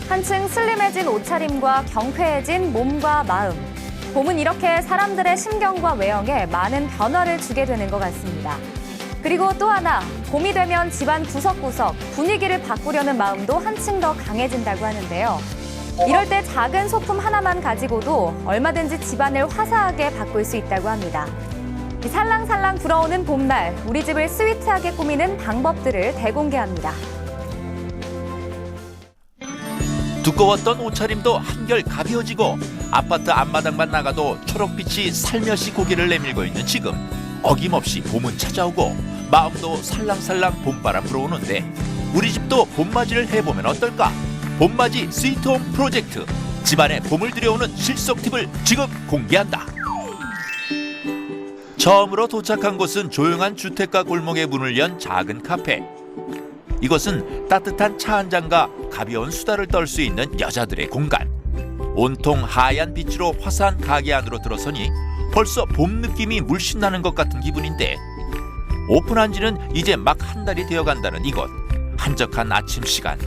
한층 슬림해진 옷차림과 경쾌해진 몸과 마음. 봄은 이렇게 사람들의 심경과 외형에 많은 변화를 주게 되는 것 같습니다. 그리고 또 하나, 봄이 되면 집안 구석구석 분위기를 바꾸려는 마음도 한층 더 강해진다고 하는데요. 이럴 때 작은 소품 하나만 가지고도 얼마든지 집안을 화사하게 바꿀 수 있다고 합니다. 살랑살랑 불어오는 봄날, 우리 집을 스위트하게 꾸미는 방법들을 대공개합니다. 두꺼웠던 옷차림도 한결 가벼워지고 아파트 앞마당만 나가도 초록빛이 살며시 고개를 내밀고 있는 지금 어김없이 봄은 찾아오고 마음도 살랑살랑 봄바람 불어오는데 우리 집도 봄맞이를 해보면 어떨까? 봄맞이 스위트홈 프로젝트, 집안에 봄을 들여오는 실속 팁을 지금 공개한다. 처음으로 도착한 곳은 조용한 주택가 골목에 문을 연 작은 카페. 이곳은 따뜻한 차 한 잔과 가벼운 수다를 떨 수 있는 여자들의 공간. 온통 하얀 빛으로 화사한 가게 안으로 들어서니 벌써 봄 느낌이 물씬 나는 것 같은 기분인데 오픈한 지는 이제 막 한 달이 되어간다는 이곳. 한적한 아침 시간,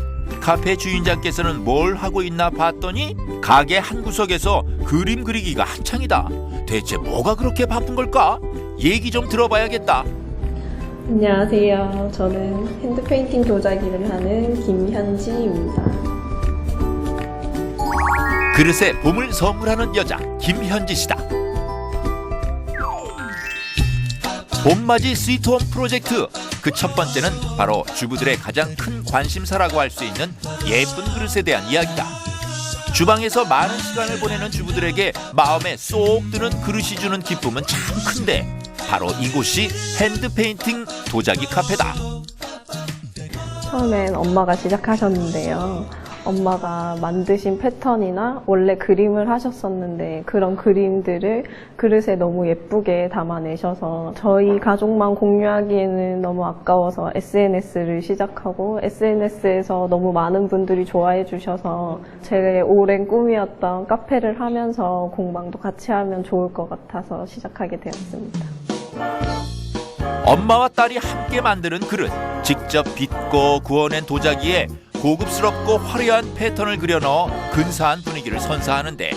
카페 주인장께서는 뭘 하고 있나 봤더니 가게 한 구석에서 그림 그리기가 한창이다. 대체 뭐가 그렇게 바쁜 걸까? 얘기 좀 들어봐야겠다. 안녕하세요. 저는 핸드페인팅 도자기를 하는 김현지입니다. 그릇에 봄을 선물하는 여자 김현지 씨다. 봄맞이 스위트홈 프로젝트, 그 첫 번째는 바로 주부들의 가장 큰 관심사라고 할 수 있는 예쁜 그릇에 대한 이야기다. 주방에서 많은 시간을 보내는 주부들에게 마음에 쏙 드는 그릇이 주는 기쁨은 참 큰데 바로 이곳이 핸드페인팅 도자기 카페다. 처음엔 엄마가 시작하셨는데요. 엄마가 만드신 패턴이나 원래 그림을 하셨었는데 그런 그림들을 그릇에 너무 예쁘게 담아내셔서 저희 가족만 공유하기에는 너무 아까워서 SNS를 시작하고 SNS에서 너무 많은 분들이 좋아해 주셔서 제 오랜 꿈이었던 카페를 하면서 공방도 같이 하면 좋을 것 같아서 시작하게 되었습니다. 엄마와 딸이 함께 만드는 그릇, 직접 빚고 구워낸 도자기에 고급스럽고 화려한 패턴을 그려넣어 근사한 분위기를 선사하는데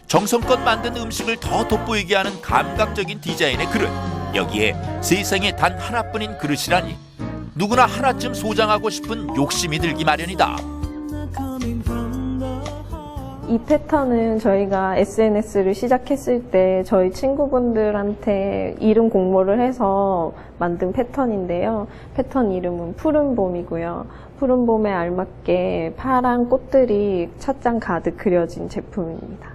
정성껏 만든 음식을 더 돋보이게 하는 감각적인 디자인의 그릇. 여기에 세상에 단 하나뿐인 그릇이라니 누구나 하나쯤 소장하고 싶은 욕심이 들기 마련이다. 이 패턴은 저희가 SNS를 시작했을 때 저희 친구분들한테 이름 공모를 해서 만든 패턴인데요. 패턴 이름은 푸른 봄이고요. 푸른 봄에 알맞게 파란 꽃들이 찻잔 가득 그려진 제품입니다.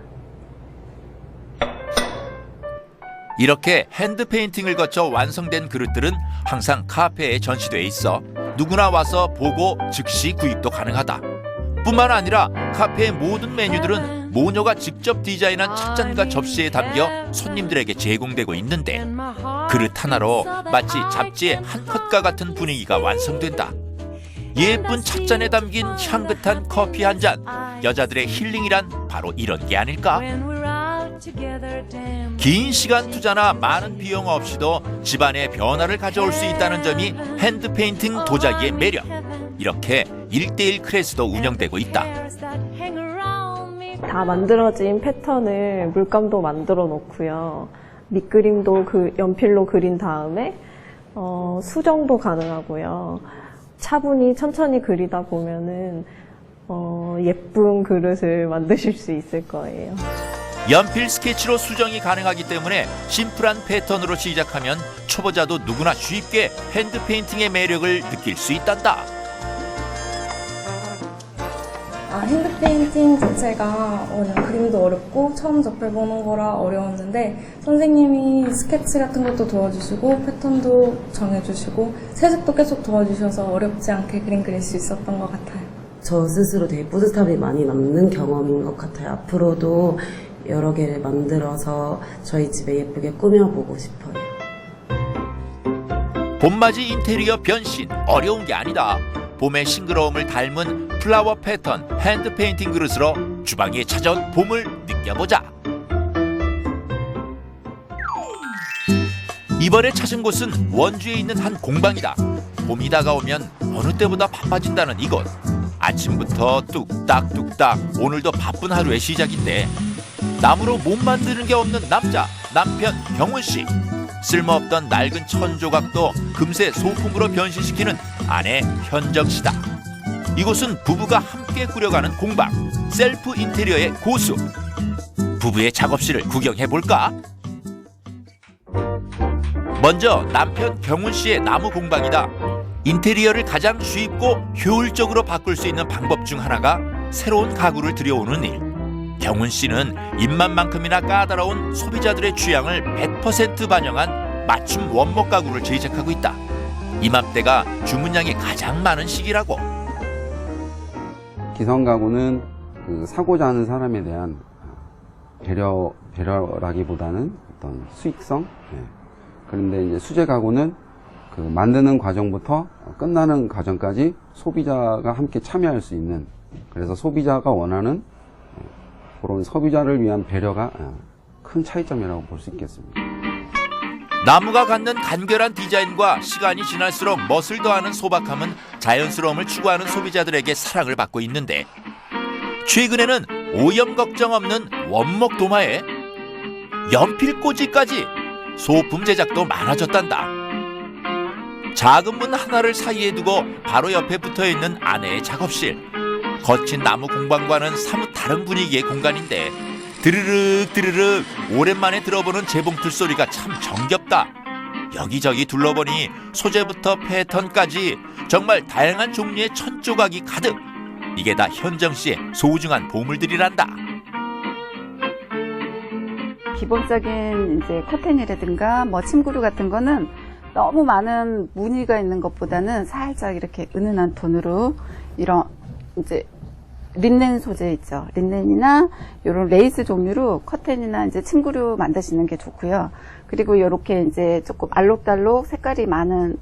이렇게 핸드페인팅을 거쳐 완성된 그릇들은 항상 카페에 전시돼 있어 누구나 와서 보고 즉시 구입도 가능하다. 뿐만 아니라 카페의 모든 메뉴들은 모녀가 직접 디자인한 찻잔과 접시에 담겨 손님들에게 제공되고 있는데 그릇 하나로 마치 잡지의 한 컷과 같은 분위기가 완성된다. 예쁜 찻잔에 담긴 향긋한 커피 한 잔, 여자들의 힐링이란 바로 이런 게 아닐까? 긴 시간 투자나 많은 비용 없이도 집안에 변화를 가져올 수 있다는 점이 핸드페인팅 도자기의 매력. 이렇게 1:1 클래스도 운영되고 있다. 다 만들어진 패턴을 물감도 만들어 놓고요. 밑그림도 연필로 그린 다음에 수정도 가능하고요. 차분히 천천히 그리다 보면은 예쁜 그릇을 만드실 수 있을 거예요. 연필 스케치로 수정이 가능하기 때문에 심플한 패턴으로 시작하면 초보자도 누구나 쉽게 핸드페인팅의 매력을 느낄 수 있단다. 핸드페인팅 자체가 그림도 어렵고 처음 접해보는 거라 어려웠는데 선생님이 스케치 같은 것도 도와주시고 패턴도 정해주시고 세색도 계속 도와주셔서 어렵지 않게 그림 그릴 수 있었던 것 같아요. 저 스스로 되게 뿌듯함이 많이 남는 경험인 것 같아요. 앞으로도 여러 개를 만들어서 저희 집에 예쁘게 꾸며보고 싶어요. 봄맞이 인테리어 변신 어려운 게 아니다. 봄의 싱그러움을 닮은 플라워 패턴 핸드페인팅 그릇으로 주방에 찾아온 봄을 느껴보자. 이번에 찾은 곳은 원주에 있는 한 공방이다. 봄이 다가오면 어느 때보다 바빠진다는 이곳. 아침부터 뚝딱뚝딱 오늘도 바쁜 하루의 시작인데 나무로 못 만드는 게 없는 남자, 남편 경훈 씨. 쓸모없던 낡은 천 조각도 금세 소품으로 변신시키는 아내 현정 씨다. 이곳은 부부가 함께 꾸려가는 공방, 셀프 인테리어의 고수. 부부의 작업실을 구경해 볼까? 먼저 남편 경훈 씨의 나무 공방이다. 인테리어를 가장 쉽고 효율적으로 바꿀 수 있는 방법 중 하나가 새로운 가구를 들여오는 일. 경훈 씨는 입맛만큼이나 까다로운 소비자들의 취향을 100% 반영한 맞춤 원목 가구를 제작하고 있다. 이맘때가 주문량이 가장 많은 시기라고. 기성 가구는 그 사고자 하는 사람에 대한 배려라기보다는 어떤 수익성. 그런데 이제 수제 가구는 그 만드는 과정부터 끝나는 과정까지 소비자가 함께 참여할 수 있는, 그래서 소비자가 원하는 그런 소비자를 위한 배려가 큰 차이점이라고 볼 수 있겠습니다. 나무가 갖는 간결한 디자인과 시간이 지날수록 멋을 더하는 소박함은 자연스러움을 추구하는 소비자들에게 사랑을 받고 있는데, 최근에는 오염 걱정 없는 원목 도마에 연필꽂이까지 소품 제작도 많아졌단다. 작은 문 하나를 사이에 두고 바로 옆에 붙어있는 아내의 작업실. 거친 나무 공방과는 사뭇 다른 분위기의 공간인데 드르륵 드르륵 오랜만에 들어보는 재봉틀 소리가 참 정겹다. 여기저기 둘러보니 소재부터 패턴까지 정말 다양한 종류의 천 조각이 가득. 이게 다 현정 씨의 소중한 보물들이란다. 기본적인 이제 커튼이라든가 뭐 침구류 같은 거는 너무 많은 무늬가 있는 것보다는 살짝 이렇게 은은한 톤으로 이런 이제 린넨 소재 있죠. 린넨이나 이런 레이스 종류로 커튼이나 이제 침구류 만드시는 게 좋고요. 그리고 이렇게 이제 조금 알록달록 색깔이 많은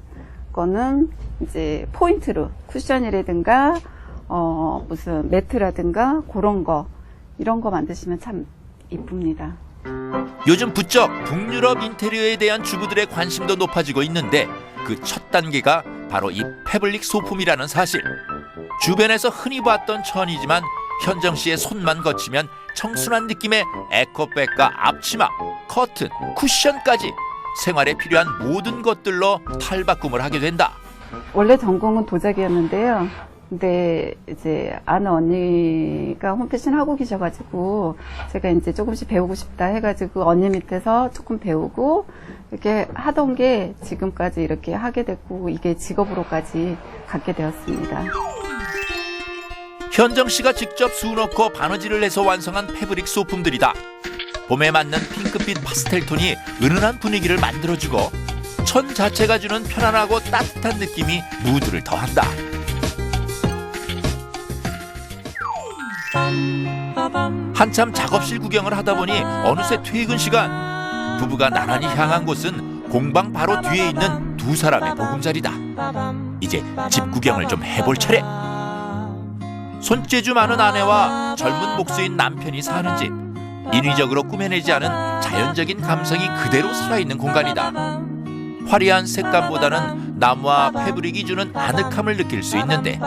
거는 이제 포인트로 쿠션이라든가 무슨 매트라든가 그런 거 이런 거 만드시면 참 이쁩니다. 요즘 부쩍 북유럽 인테리어에 대한 주부들의 관심도 높아지고 있는데 그 첫 단계가 바로 이 패블릭 소품이라는 사실. 주변에서 흔히 봤던 천이지만 현정 씨의 손만 거치면 청순한 느낌의 에코백과 앞치마, 커튼, 쿠션까지 생활에 필요한 모든 것들로 탈바꿈을 하게 된다. 원래 전공은 도자기였는데요. 근데 이제 아는 언니가 홈패션 하고 계셔가지고 제가 이제 조금씩 배우고 싶다 해가지고 언니 밑에서 조금 배우고 이렇게 하던 게 지금까지 이렇게 하게 됐고 이게 직업으로까지 갖게 되었습니다. 현정 씨가 직접 수놓고 바느질을 해서 완성한 패브릭 소품들이다. 봄에 맞는 핑크빛 파스텔 톤이 은은한 분위기를 만들어주고 천 자체가 주는 편안하고 따뜻한 느낌이 무드를 더한다. 한참 작업실 구경을 하다 보니 어느새 퇴근 시간. 부부가 나란히 향한 곳은 공방 바로 뒤에 있는 두 사람의 보금자리다. 이제 집 구경을 좀 해볼 차례. 손재주 많은 아내와 젊은 목수인 남편이 사는 집. 인위적으로 꾸며내지 않은 자연적인 감성이 그대로 살아있는 공간이다. 화려한 색감보다는 나무와 패브릭이 주는 아늑함을 느낄 수 있는데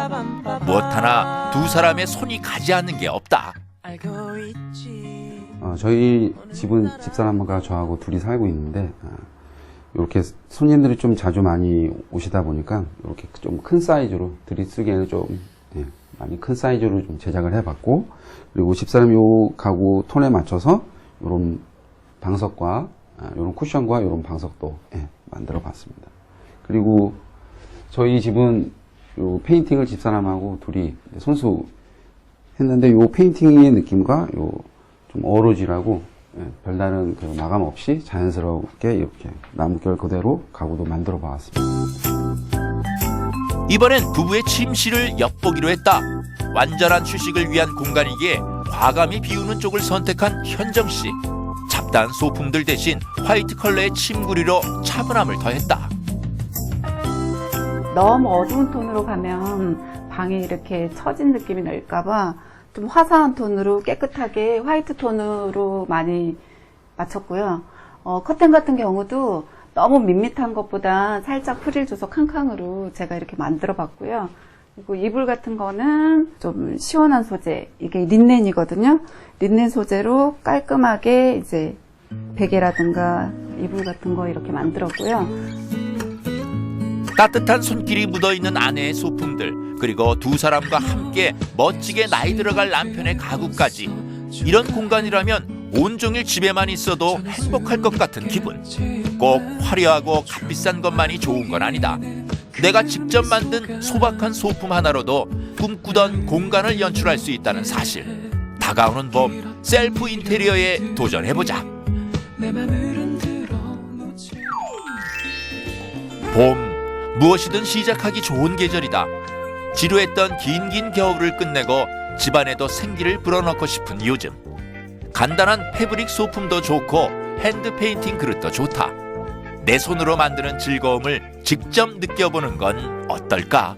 무엇 하나 두 사람의 손이 가지 않는 게 없다. 저희 집은 집사람과 저하고 둘이 살고 있는데 이렇게 손님들이 좀 자주 많이 오시다 보니까 이렇게 좀 큰 사이즈로 들이쓰기에는 좀 많이 큰 사이즈로 좀 제작을 해봤고, 그리고 집사람 요 가구 톤에 맞춰서 이런 방석과 이런 쿠션과 이런 방석도 만들어봤습니다. 그리고 저희 집은 요 페인팅을 집사람하고 둘이 손수 했는데 요 페인팅의 느낌과 요 좀 어우러지라고 별다른 그 마감 없이 자연스럽게 이렇게 나무결 그대로 가구도 만들어 봤습니다. 이번엔 부부의 침실을 엿보기로 했다. 완전한 휴식을 위한 공간이기에 과감히 비우는 쪽을 선택한 현정 씨. 잡다한 소품들 대신 화이트 컬러의 침구리로 차분함을 더했다. 너무 어두운 톤으로 가면 방이 이렇게 처진 느낌이 날까봐 좀 화사한 톤으로 깨끗하게 화이트 톤으로 많이 맞췄고요. 커튼 같은 경우도 너무 밋밋한 것보다 살짝 프릴 줘서 캉캉으로 제가 이렇게 만들어 봤고요. 그리고 이불 같은 거는 좀 시원한 소재, 이게 린넨이거든요. 린넨 소재로 깔끔하게 이제 베개라든가 이불 같은 거 이렇게 만들었고요. 따뜻한 손길이 묻어있는 아내의 소품들, 그리고 두 사람과 함께 멋지게 나이 들어갈 남편의 가구까지, 이런 공간이라면 온종일 집에만 있어도 행복할 것 같은 기분. 꼭 화려하고 값비싼 것만이 좋은 건 아니다. 내가 직접 만든 소박한 소품 하나로도 꿈꾸던 공간을 연출할 수 있다는 사실. 다가오는 봄, 셀프 인테리어에 도전해보자. 봄, 무엇이든 시작하기 좋은 계절이다. 지루했던 긴 겨울을 끝내고 집안에도 생기를 불어넣고 싶은 요즘. 간단한 패브릭 소품도 좋고 핸드 페인팅 그릇도 좋다. 내 손으로 만드는 즐거움을 직접 느껴보는 건 어떨까?